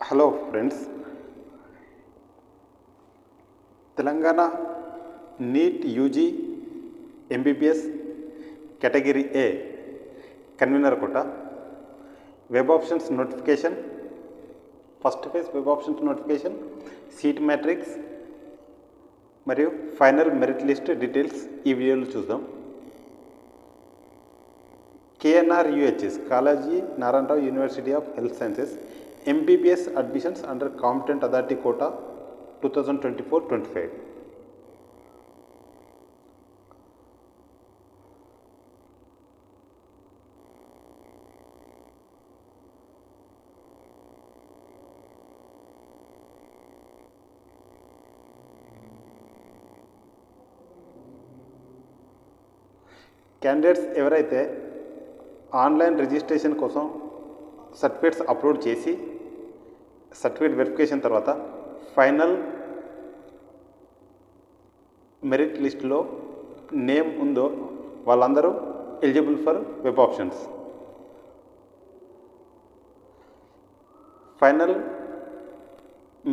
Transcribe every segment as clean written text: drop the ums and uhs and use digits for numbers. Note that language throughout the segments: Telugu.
Hello friends, Telangana NEET UG MBBS category A convenor quota web options notification, first phase web options notification, seat matrix మరియు ఫైనల్ మెరిట్ లిస్ట్ డీటెయిల్స్ ఈ వీడియోలో చూద్దాం. KNR UHS college Narayana Rao university of health sciences MBBS admissions under competent authority quota 2024-25. Candidates ఎవరైతే ఆన్లైన్ రిజిస్ట్రేషన్ కోసం సర్టిఫికేట్స్ అప్లోడ్ చేసి సర్టిఫికేట్ వెరిఫికేషన్ తర్వాత ఫైనల్ మెరిట్ లిస్ట్లో నేమ్ ఉందో వాళ్ళందరూ eligible for web options. Final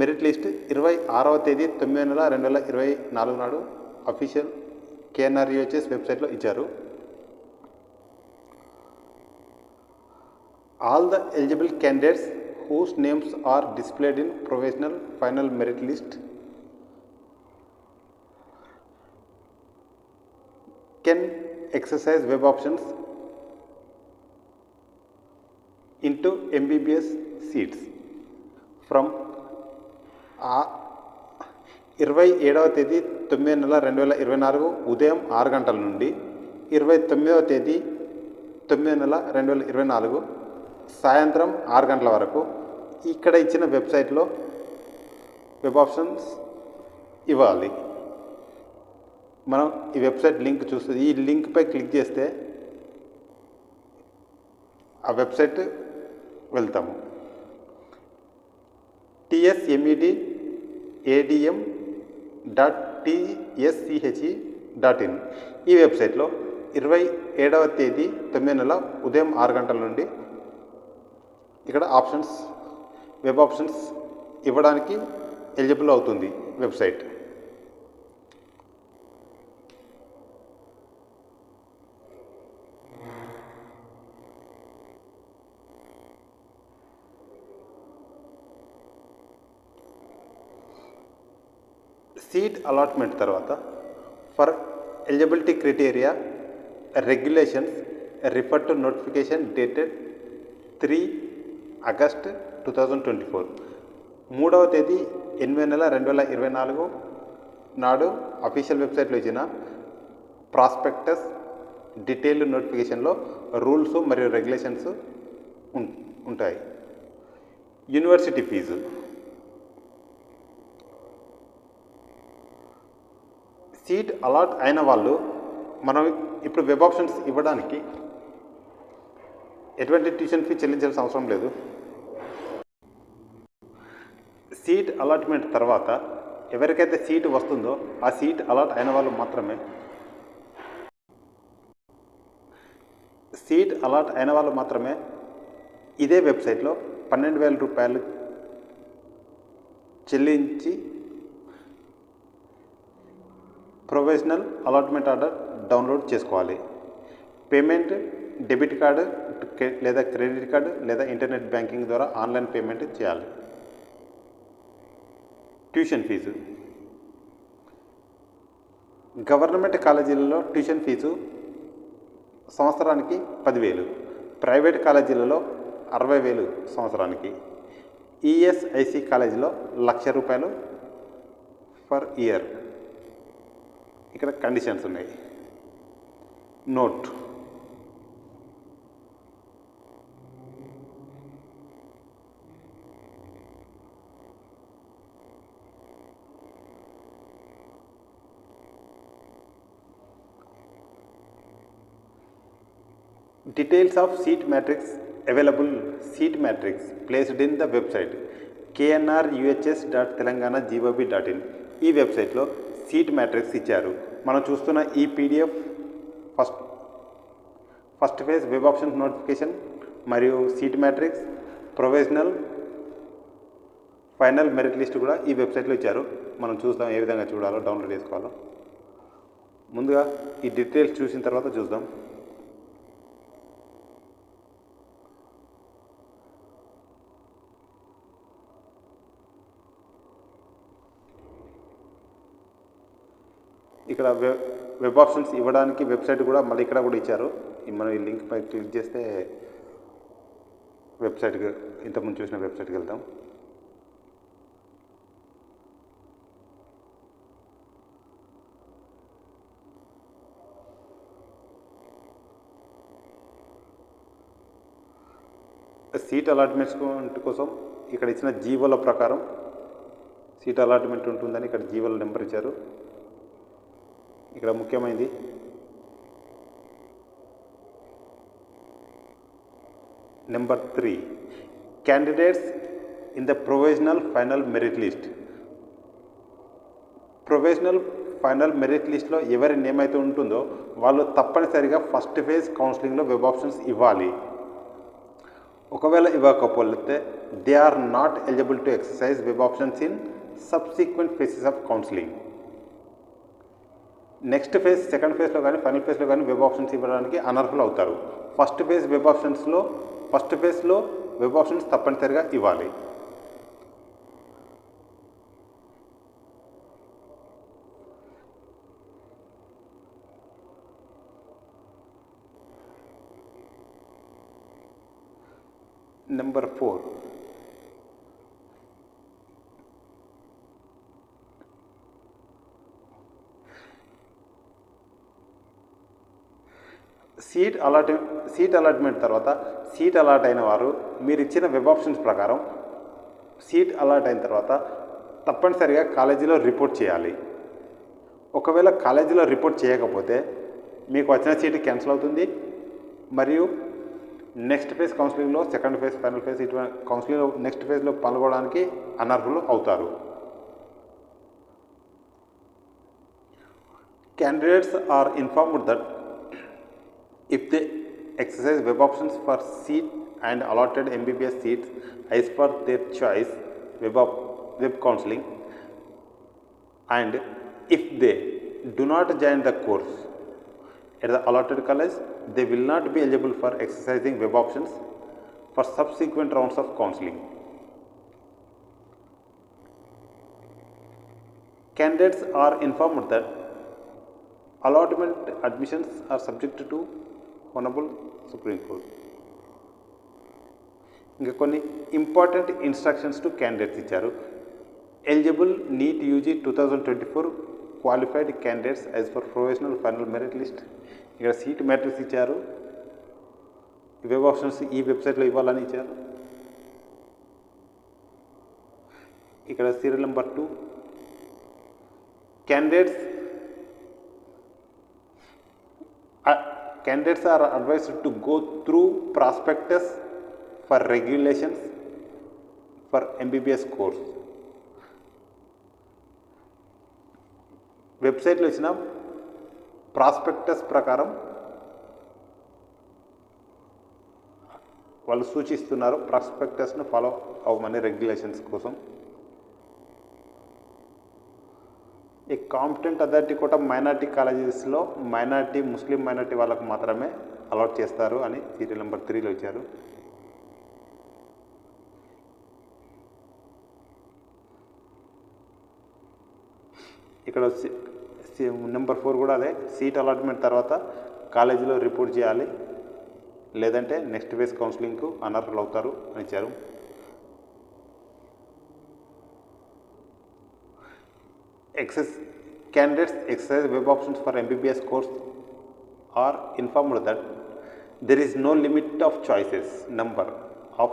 merit list 26వ తేదీ 9వ నెల 2024 నాడు అఫీషియల్ కేఎన్ఆర్ యూహెచ్ఎస్ వెబ్సైట్లో ఇచ్చారు. All the eligible candidates whose names are displayed in provisional final merit list can exercise web options into MBBS seats from 27వ తేదీ 9వ నెల 2024 ఉదయం 6 గంటల నుండి 29వ తేదీ 9వ నెల 2024 సాయంత్రం 6 గంటల వరకు ఇక్కడ ఇచ్చిన వెబ్సైట్లో వెబ్ ఆప్షన్స్ ఇవ్వాలి. మనం ఈ వెబ్సైట్ లింక్ చూస్తే ఈ లింక్పై క్లిక్ చేస్తే ఆ వెబ్సైట్ వెళ్తాము. tsmedadm.tschhe.in ఈ వెబ్సైట్లో 27వ తేదీ 9వ నెల ఉదయం 6 గంటల నుండి ఇక్కడ ఆప్షన్స్ వెబ్ ఆప్షన్స్ ఇవ్వడానికి ఎలిజిబుల్ అవుతుంది వెబ్సైట్. సీట్ అలాట్మెంట్ తర్వాత for eligibility criteria regulations refer to notification dated 3 August 2024 3వ తేదీ 8వ నెల 2024 నాడు అఫీషియల్ వెబ్సైట్లో ఇచ్చిన ప్రాస్పెక్టస్ డీటెయిల్డ్ నోటిఫికేషన్లో రూల్స్ మరియు రెగ్యులేషన్స్ ఉంటాయి. యూనివర్సిటీ ఫీజు సీట్ అలాట్ అయిన వాళ్ళు మనం ఇప్పుడు వెబ్ ఆప్షన్స్ ఇవ్వడానికి ఎటువంటి ట్యూషన్ ఫీ చెల్లించాల్సిన అవసరం లేదు. సీట్ అలాట్మెంట్ తర్వాత ఎవరికైతే సీట్ వస్తుందో ఆ సీట్ అలాట్ అయిన వాళ్ళు మాత్రమే ఇదే వెబ్సైట్లో 12,000 రూపాయలు చెల్లించి ప్రొవిజనల్ అలాట్మెంట్ ఆర్డర్ డౌన్లోడ్ చేసుకోవాలి. పేమెంట్ డెబిట్ కార్డు లేదా క్రెడిట్ కార్డు లేదా ఇంటర్నెట్ బ్యాంకింగ్ ద్వారా ఆన్లైన్ పేమెంట్ చేయాలి. ట్యూషన్ ఫీజు గవర్నమెంట్ కాలేజీలలో ట్యూషన్ ఫీజు సంవత్సరానికి 10,000, ప్రైవేట్ కాలేజీలలో 60,000 సంవత్సరానికి, ఈఎస్ఐసి కాలేజీలో 1,00,000 రూపాయలు ఫర్ ఇయర్. ఇక్కడ కండిషన్స్ ఉన్నాయి. Note details of seat matrix available. Seat matrix placed in the website knruhs.telangana.gov.in ఈ వెబ్సైట్లో సీట్ మ్యాట్రిక్స్ ఇచ్చారు. మనం చూస్తున్న ఈ PDF first phase web options notification మరియు seat matrix provisional final merit list కూడా ఈ వెబ్సైట్లో ఇచ్చారు. మనం చూద్దాం ఏ విధంగా చూడాలో, డౌన్లోడ్ చేసుకోవాలో. ముందుగా ఈ డీటెయిల్స్ చూసిన తర్వాత చూద్దాం. ఇక్కడ వెబ్ ఆప్షన్స్ ఇవ్వడానికి వెబ్సైట్ కూడా మళ్ళీ ఇక్కడ కూడా ఇచ్చారు. మనం ఈ లింక్ పై క్లిక్ చేస్తే వెబ్సైట్కి, ఇంతకుముందు చూసిన వెబ్సైట్కి వెళ్తాం. సీట్ అలాట్మెంట్స్ కోసం ఇక్కడ ఇచ్చిన జీవోల ప్రకారం సీట్ అలాట్మెంట్ ఉంటుందని ఇక్కడ జీవోల నెంబర్ ఇచ్చారు. ఇక్కడ ముఖ్యమైనది number 3, candidates in the provisional final merit list. Provisional final merit లిస్ట్లో ఎవరి నేమ్ అయితే ఉంటుందో వాళ్ళు తప్పనిసరిగా ఫస్ట్ ఫేజ్ కౌన్సిలింగ్లో వెబ్ ఆప్షన్స్ ఇవ్వాలి. ఒకవేళ ఇవ్వకపోతే they are not eligible to exercise web options in subsequent phases of counselling. Next phase, second ఫేజ్లో కానీ ఫైనల్ ఫేజ్లో కానీ వెబ్ ఆప్షన్స్ ఇవ్వడానికి అనర్హులు అవుతారు. ఫస్ట్ ఫేజ్లో వెబ్ ఆప్షన్స్ తప్పనిసరిగా ఇవ్వాలి. నెంబర్ 4, సీట్ అలాట్మెంట్ తర్వాత సీట్ అలాట్ అయిన వారు మీరు ఇచ్చిన వెబ్ ఆప్షన్స్ ప్రకారం సీట్ అలాట్ అయిన తర్వాత తప్పనిసరిగా కాలేజీలో రిపోర్ట్ చేయాలి. ఒకవేళ కాలేజీలో రిపోర్ట్ చేయకపోతే మీకు వచ్చిన సీటు క్యాన్సిల్ అవుతుంది మరియు నెక్స్ట్ ఫేజ్ కౌన్సిలింగ్లో, సెకండ్ ఫేజ్, ఫైనల్ ఫేజ్ ఇటువంటి కౌన్సిలింగ్లో నెక్స్ట్ ఫేజ్లో పాల్గొనడానికి అనర్హులు అవుతారు. Candidates are informed that if they exercise web options for seat and allotted MBBS seats as per their choice web counseling, and if they do not join the course at the allotted college, they will not be eligible for exercising web options for subsequent rounds of counseling. Candidates are informed that allotment admissions are subject to Honorable Supreme Court. ఇంకా కొన్ని ఇంపార్టెంట్ ఇన్స్ట్రక్షన్స్ టు క్యాండిడేట్స్ ఇచ్చారు. Eligible NEET UG 2024 qualified candidates as for provisional final merit list. ఇక్కడ సీట్ మ్యాట్రిక్స్ ఇచ్చారు. వెబ్ ఆప్షన్స్ ఈ వెబ్సైట్లో ఇవ్వాలని ఇచ్చారు. ఇక్కడ serial number 2, Candidates are advised to go through prospectus for regulations for MBBS course. వెబ్సైట్లో ఇచ్చిన ప్రాస్పెక్టస్ ప్రకారం వాళ్ళు సూచిస్తున్నారు ప్రాస్పెక్టస్ను ఫాలో అవ్వమని రెగ్యులేషన్స్ కోసం. ఈ కాంపిటెంట్ అథారిటీ కూడా మైనార్టీ కాలేజెస్లో ముస్లిం మైనార్టీ వాళ్ళకు మాత్రమే అలాట్ చేస్తారు అని సీరియల్ నెంబర్ 3లో ఇచ్చారు. ఇక్కడ నెంబర్ 4 కూడా అదే, సీట్ అలాట్మెంట్ తర్వాత కాలేజీలో రిపోర్ట్ చేయాలి, లేదంటే నెక్స్ట్ ఫేజ్ కౌన్సిలింగ్కు అనర్హులు అవుతారు అని ఇచ్చారు. Candidates exercise web options for MBBS course are informed that there is no limit of choices number of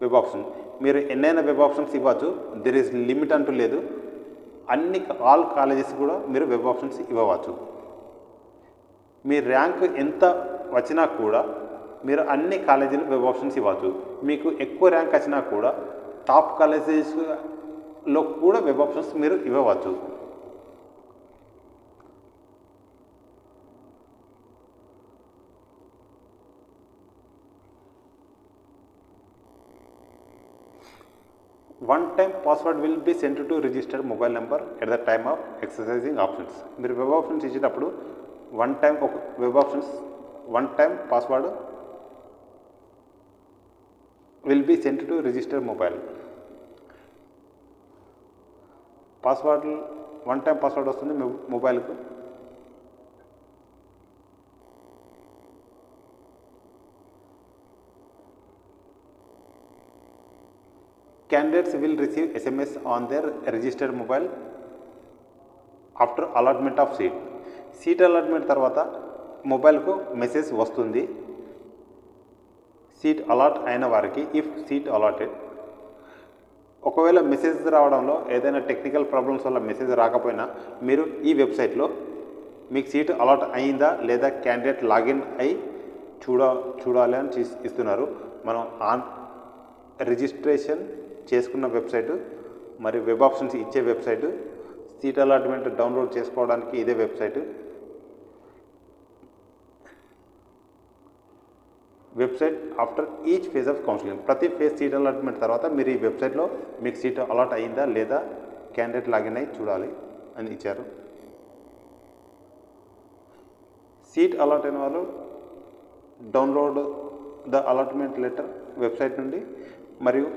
web options. మీరు ఎన్నైనా వెబ్ ఆప్షన్స్ ఇవ్వచ్చు, దెర్ ఈజ్ లిమిట్ అంటూ లేదు. ఆల్ కాలేజెస్ కూడా మీరు వెబ్ ఆప్షన్స్ ఇవ్వవచ్చు. మీ ర్యాంక్ ఎంత వచ్చినా కూడా మీరు అన్ని కాలేజీలు వెబ్ ఆప్షన్స్ ఇవ్వచ్చు. మీకు ఎక్కువ ర్యాంక్ వచ్చినా కూడా టాప్ కాలేజెస్లో కూడా వెబ్ ఆప్షన్స్ మీరు ఇవ్వవచ్చు. One time password will be sent to registered mobile number at the time of exercising options. మీరు వెబ్ ఆప్షన్స్ ఇచ్చేటప్పుడు one time password will be sent to registered mobile. One time password వస్తుంది మొబైల్కు. Candidates will receive SMS on their registered mobile after allotment of seat. Seat allotment తర్వాత మొబైల్కు మెసేజ్ వస్తుంది. సీట్ అలాట్ అయిన వారికి, ఇఫ్ సీట్ అలాటెడ్. ఒకవేళ మెసేజ్ రావడంలో ఏదైనా టెక్నికల్ ప్రాబ్లమ్స్ వల్ల మెసేజ్ రాకపోయినా మీరు ఈ వెబ్సైట్లో మీకు సీట్ అలాట్ అయిందా లేదా క్యాండిడేట్ లాగిన్ అయి చూడాలి అని ఇస్తున్నారు. మనం రిజిస్ట్రేషన్ చేసుకున్న వెబ్సైటు మరి వెబ్ ఆప్షన్స్ ఇచ్చే వెబ్సైటు, సీట్ అలాట్మెంట్ డౌన్లోడ్ చేసుకోవడానికి ఇదే website. Website after each phase of counselling. ప్రతి ఫేజ్ సీట్ అలాట్మెంట్ తర్వాత మీరు ఈ వెబ్సైట్లో మీకు సీట్ అలాట్ అయిందా లేదా క్యాండిడేట్ లాగిన్ అయి చూడాలి అని ఇచ్చారు. సీట్ అలాట్ అయిన వాళ్ళు download the allotment letter website నుండి, మరియు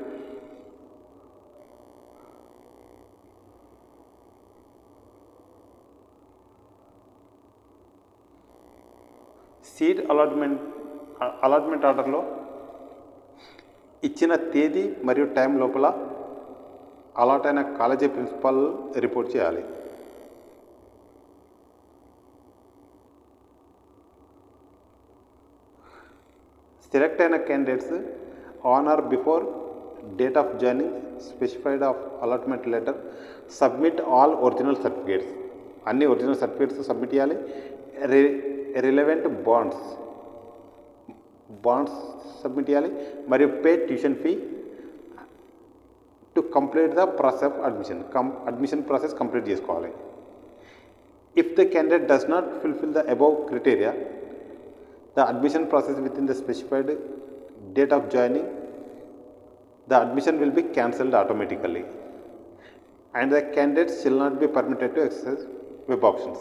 సీట్ అలాట్మెంట్ ఆర్డర్లో ఇచ్చిన తేదీ మరియు టైం లోపల అలాట్ అయిన కాలేజీ ప్రిన్సిపాల్ రిపోర్ట్ చేయాలి. సెలెక్ట్ అయిన candidates on or before date of joining specified of allotment letter submit all original certificates. అన్ని ఒరిజినల్ సర్టిఫికేట్స్ సబ్మిట్ చేయాలి. రిలవెంట్ బాండ్స్ సబ్మిట్ చేయాలి మరియు pay tuition fee to complete the process of admission process complete చేసుకోవాలి. If the candidate does not fulfil the above criteria, the admission process within the specified date of joining, the admission will be cancelled automatically and the candidates shall not be permitted to access web options.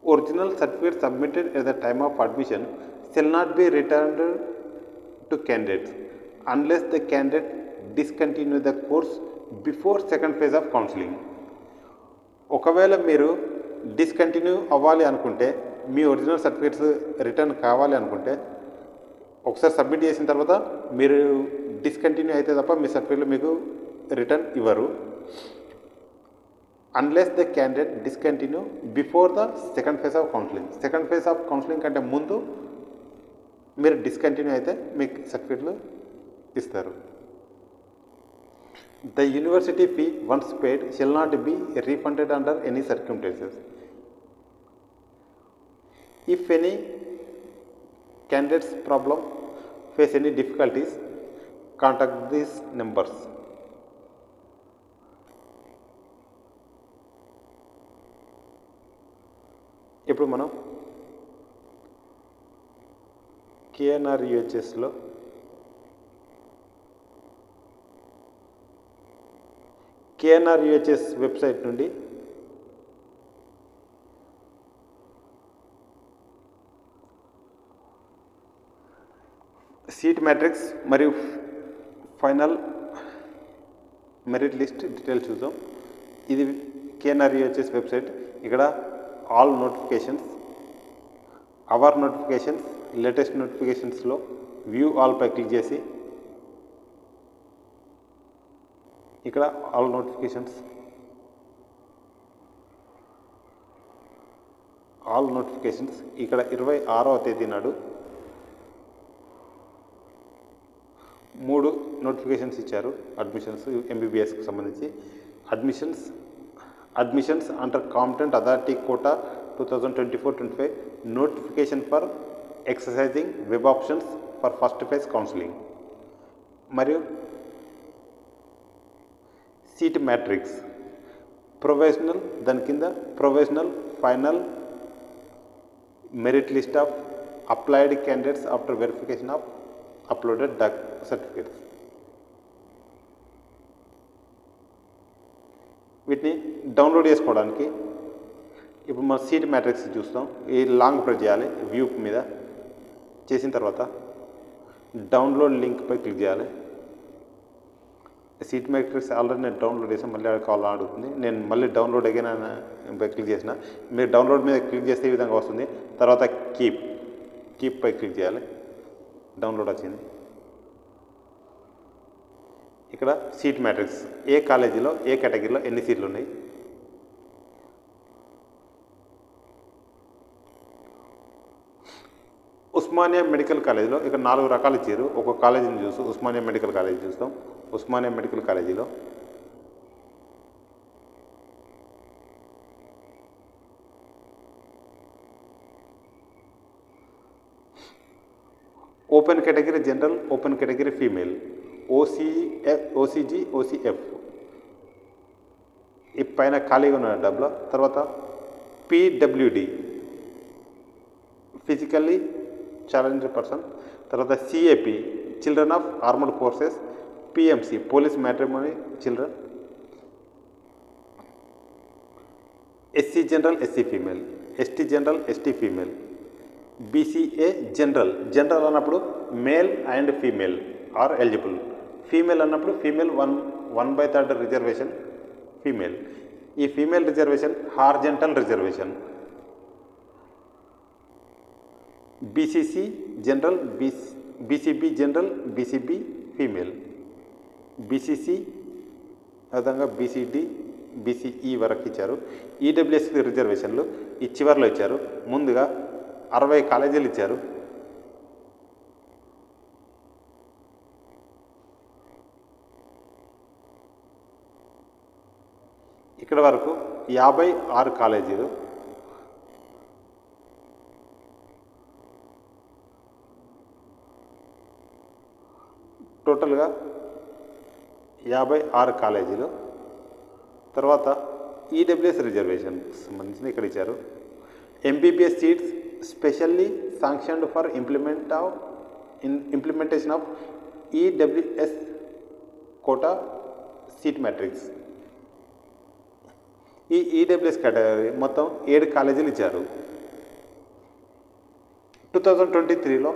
Original certificate submitted at the time of admission shall not be returned to candidates unless the candidate discontinue the course before second phase of counseling. ఒకవేళ మీరు డిస్కంటిన్యూ అవ్వాలి అనుకుంటే, మీ ఒరిజినల్ సర్టిఫికేట్స్ రిటర్న్ కావాలి అనుకుంటే, ఒకసారి సబ్మిట్ చేసిన తర్వాత మీరు డిస్కంటిన్యూ అయితే తప్ప మీ సర్టిఫికేట్లు మీకు రిటర్న్ ఇవ్వరు. Unless the candidate discontinue before the second phase of counselling. Second phase of counselling కంటే ముందు మీరు డిస్కంటిన్యూ అయితే మీకు సర్టిఫికేట్లు ఇస్తారు. The university fee once paid shall not be refunded under any circumstances. If any candidate's problem face any difficulties, contact these numbers. ఇప్పుడు మనం KNR UHSలో KNR UHS వెబ్సైట్ నుండి సీట్ మ్యాట్రిక్స్ మరియు ఫైనల్ మెరిట్ లిస్ట్ డీటెయిల్స్ చూద్దాం. ఇది KNR UHS వెబ్సైట్. ఇక్కడ all notifications, our notifications, latest నోటిఫికేషన్స్లో వ్యూ ఆల్ పై క్లిక్ చేసి ఇక్కడ ఆల్ నోటిఫికేషన్స్ ఇక్కడ 26వ తేదీ నాడు 3 నోటిఫికేషన్స్ ఇచ్చారు. అడ్మిషన్స్ MBBSకి సంబంధించి admissions under competent authority quota 2024-25 notification for exercising web options for first phase counselling మరియు సీట్ మ్యాట్రిక్స్ ప్రొవిజనల్, దాని కింద provisional, final, merit list of applied candidates after verification of uploaded certificates. వీటిని డౌన్లోడ్ చేసుకోవడానికి ఇప్పుడు మనం సీట్ మ్యాట్రిక్స్ చూస్తాం. ఈ లాంగ్ ప్రెస్ చేయాలి వ్యూ మీద. చేసిన తర్వాత డౌన్లోడ్ లింక్పై క్లిక్ చేయాలి. సీట్ మ్యాట్రిక్స్ ఆల్రెడీ నేను డౌన్లోడ్ చేసాను, మళ్ళీ కాల్ అడుగుతుంది. నేను మళ్ళీ డౌన్లోడ్ అగైన్ పై క్లిక్ చేసిన. మీరు డౌన్లోడ్ మీద క్లిక్ చేస్తే ఈ విధంగా వస్తుంది. తర్వాత కీప్ పై క్లిక్ చేయాలి. డౌన్లోడ్ వచ్చింది. ఇక్కడ సీట్ మ్యాట్రిక్స్ ఏ కాలేజీలో ఏ కేటగిరీలో ఎన్ని సీట్లు ఉన్నాయి. ఉస్మానియా మెడికల్ కాలేజీలో ఇక్కడ 4 రకాలు ఇచ్చారు. ఒక కాలేజీని చూస్తూ ఉస్మానియా మెడికల్ కాలేజీ చూస్తాం. ఉస్మానియా మెడికల్ కాలేజీలో open category general, open category female, OCG, OCF ఈ పైన ఖాళీగా ఉన్న డబ్బుల. తర్వాత పీడబ్ల్యూడి ఫిజికల్లీ ఛాలెంజ్డ్ పర్సన్. తర్వాత CAP children of armed forces, PMC police matrimony children, SC general, SC female, ST general, ST female, BCA general అన్నప్పుడు male and female are eligible. Female అన్నప్పుడు ఫీమేల్ 1/3 రిజర్వేషన్ ఫీమేల్. ఈ female reservation horizontal reservation. BCC general, BCB general, BCB female, BCC విధంగా బీసీడి, బీసీఈ వరకు ఇచ్చారు. ఈడబ్ల్యూఎస్ రిజర్వేషన్లు ఈ చివరిలో ఇచ్చారు. ముందుగా 60 కాలేజీలు ఇచ్చారు. ఇక్కడ వరకు 56 కాలేజీలు. టోటల్గా 56 కాలేజీలు. తర్వాత ఈడబ్ల్యూఎస్ రిజర్వేషన్ సంబంధించిన ఇక్కడ ఇచ్చారు. MBBS seats specially sanctioned for implementation of EWS quota seat matrix. ఈ ఈడబ్ల్యూఎస్ కేటగిరీ మొత్తం 7 కాలేజీలు ఇచ్చారు. 2023లో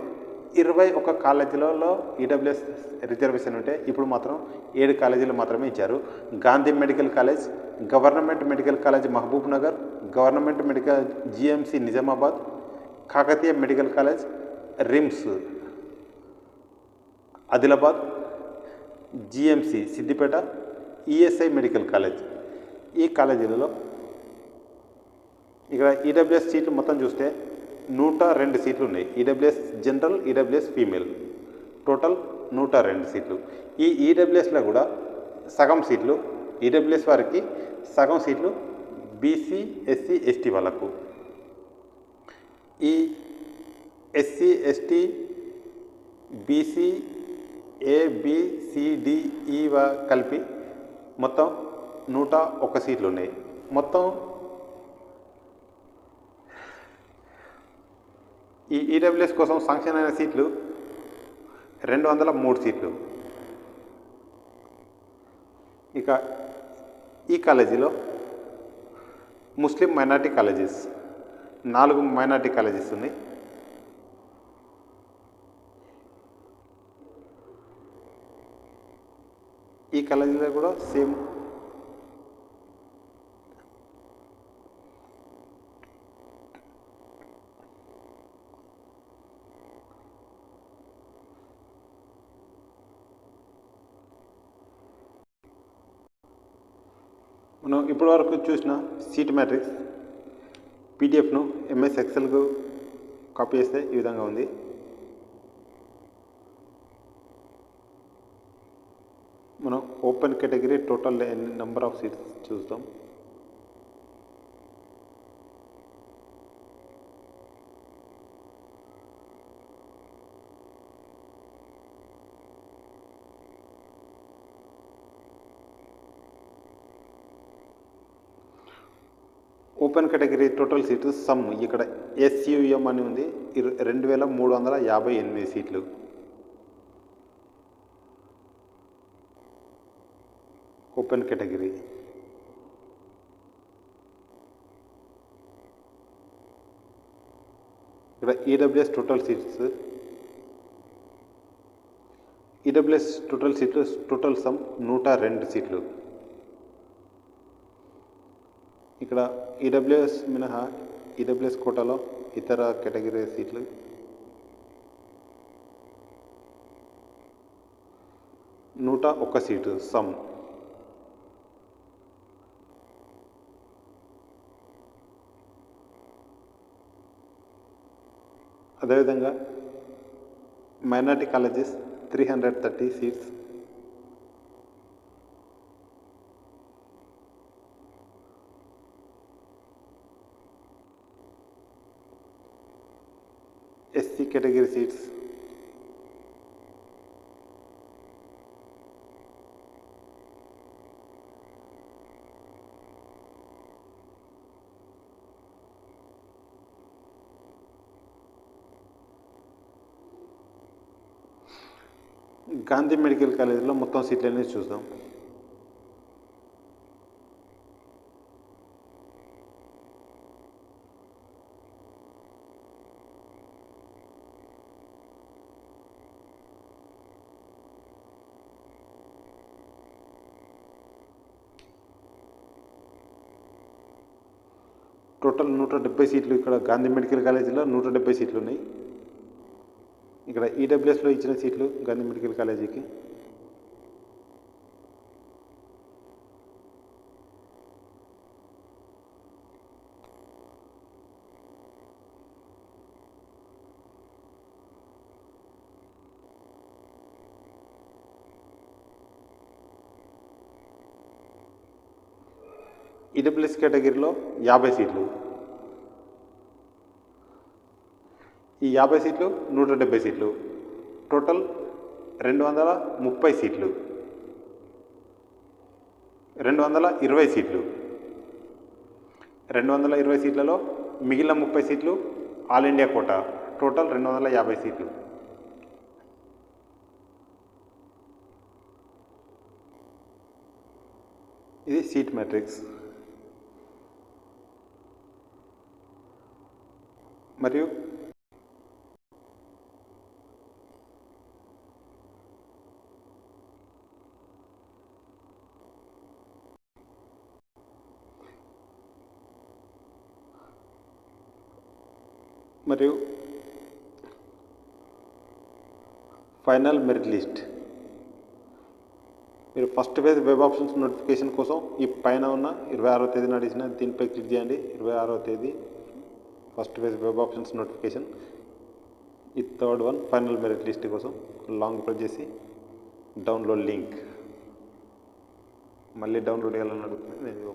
21 కాలేజీలలో ఈడబ్ల్యూఎస్ రిజర్వేషన్ ఉంటే ఇప్పుడు మాత్రం 7 కాలేజీలు మాత్రమే ఇచ్చారు. Gandhi medical college, government medical college Mahabubnagar, government medical GMC Nizamabad, Kakatiya medical college, RIMS Adilabad, GMC Siddipet, ESI medical college. ఈ కాలేజీలలో ఇక్కడ ఈడబ్ల్యూఎస్ సీట్లు మొత్తం చూస్తే 102 సీట్లు ఉన్నాయి. EWS general, EWS female total 102 సీట్లు. ఈ ఈడబ్ల్యూఎస్లో కూడా సగం సీట్లు ఈడబ్ల్యూఎస్ వారికి, సగం సీట్లు బీసీ, ఎస్సీ, ఎస్టీ వాళ్ళకు. ఈ ఎస్సీ, ఎస్టీ, బీసీ, ఏబిసిడిఈ కలిపి మొత్తం 101 సీట్లు ఉన్నాయి. మొత్తం ఈ ఈడబ్ల్యూఎస్ కోసం శాంక్షన్ అయిన సీట్లు 203 సీట్లు. ఇక ఈ కాలేజీలో ముస్లిం మైనార్టీ కాలేజెస్ 4 మైనార్టీ కాలేజెస్ ఉన్నాయి. ఈ కాలేజీలో కూడా సేమ్ మనం ఇప్పటి వరకు చూసిన సీట్ మ్యాట్రిక్స్ పీడిఎఫ్ను ఎంఎస్ ఎక్సెల్కు కాపీ చేస్తే ఈ విధంగా ఉంది. మనం open category total number of seats చూస్తాం. ఓపెన్ కేటగిరీ టోటల్ సీట్లు సమ్ ఇక్కడ ఎస్యుఎం అని ఉంది 2358 సీట్లు. ఓపెన్ కేటగిరీ ఇక్కడ EWS total seats total some 102 సీట్లు. ఇక్కడ ఈడబ్ల్యూఎస్ మినహా ఈడబ్ల్యూఎస్ కోటాలో ఇతర కేటగిరీ సీట్లు 101 సీటు సమ్. అదేవిధంగా minority colleges 330 seats. SC category seats Gandhi medical కాలేజీలో మొత్తం సీట్లు అనేది చూద్దాం. టోటల్ 170 సీట్లు ఇక్కడ గాంధీ మెడికల్ కాలేజీలో 170 సీట్లు ఉన్నాయి. ఇక్కడ ఈడబ్ల్యూఎస్లో ఇచ్చిన సీట్లు గాంధీ మెడికల్ కాలేజీకి ఈడబ్ల్యూఎస్ కేటగిరీలో 50 సీట్లు. ఈ 50 సీట్లు 170 సీట్లు టోటల్ 230 సీట్లు. 220 సీట్లు 220 సీట్లలో మిగిలిన 30 సీట్లు ఆల్ ఇండియా కోటా టోటల్ 250 సీట్లు. ఇది సీట్ మ్యాట్రిక్స్. మరియు ఫైనల్ మెరిట్ లిస్ట్. మీరు first phase web options notification కోసం ఈ పైన ఉన్న 26వ తేదీ నడిచిన దీనిపై క్లిక్ చేయండి. 26వ తేదీ first phase web options notification. ఈ third one final merit list కోసం లాంగ్ ప్రెస్ చేసి డౌన్లోడ్ లింక్. మళ్ళీ డౌన్లోడ్ చేయాలని అడుగుతుంది. నేను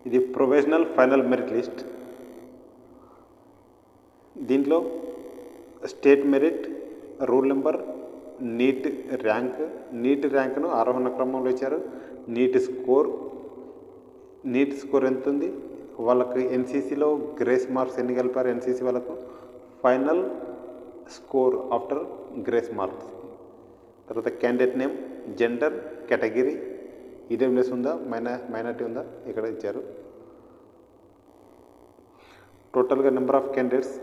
ఇది ప్రొవిజనల్ ఫైనల్ మెరిట్ లిస్ట్. దీంట్లో state merit, rule number, NEET ర్యాంక్ను ఆరోహణ క్రమంలో ఇచ్చారు. నీట్ స్కోర్ ఎంత ఉంది, వాళ్ళకి ఎన్సీసీలో గ్రేస్ మార్క్స్ ఎన్ని కలిపారు, ఎన్సీసీ వాళ్ళకు final score after grace marks. తర్వాత candidate name, gender, category, EWS ఉందా, మైనారిటీ ఉందా ఇక్కడ ఇచ్చారు. టోటల్గా నెంబర్ ఆఫ్ క్యాండిడేట్స్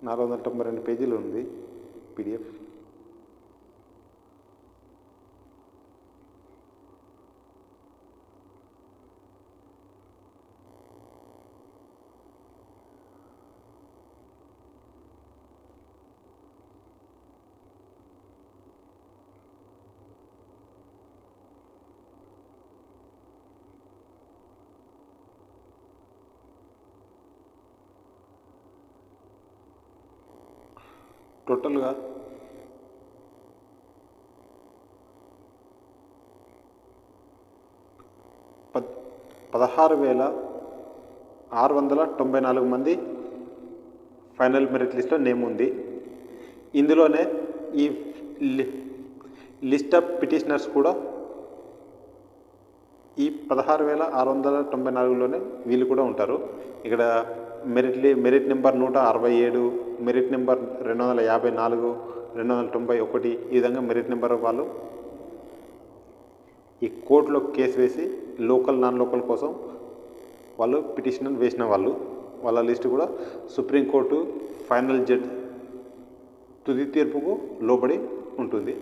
492 పేజీలు ఉంది పీడిఎఫ్. టోటల్గా 16,694 మంది ఫైనల్ మెరిట్ లిస్ట్లో నేమ్ ఉంది. ఇందులోనే లిస్ట్ ఆఫ్ పిటిషనర్స్ కూడా ఈ 16,694లోనే వీళ్ళు కూడా ఉంటారు. ఇక్కడ మెరిట్ నెంబర్ 167, మెరిట్ నెంబర్ 254, 291 ఈ విధంగా మెరిట్ నెంబర్ వాళ్ళు ఈ కోర్టులో కేసు వేసి లోకల్ నాన్ లోకల్ కోసం వాళ్ళు పిటిషన్ వేసిన వాళ్ళ లిస్టు కూడా సుప్రీంకోర్టు ఫైనల్ జడ్జ్ తుది తీర్పుకు లోబడి ఉంటుంది.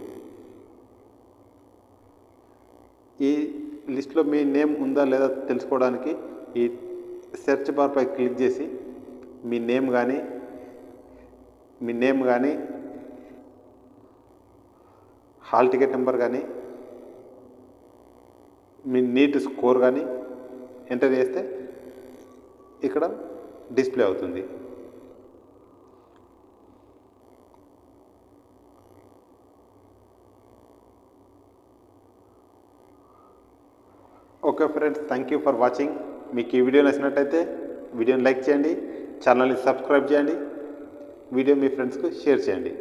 ఈ లిస్టులో మీ నేమ్ ఉందా లేదా తెలుసుకోవడానికి ఈ సెర్చ్ బార్పై క్లిక్ చేసి మీ నేమ్ కానీ హాల్ టికెట్ నెంబర్ కానీ మీ నీట్ స్కోర్ కానీ ఎంటర్ చేస్తే ఇక్కడ డిస్ప్లే అవుతుంది. Okay friends, thank you for watching. మీకు ఈ వీడియో నచ్చినట్టయితే వీడియోని లైక్ చేయండి, ఛానల్ని సబ్స్క్రైబ్ చేయండి, వీడియో మీ ఫ్రెండ్స్కి షేర్ చేయండి.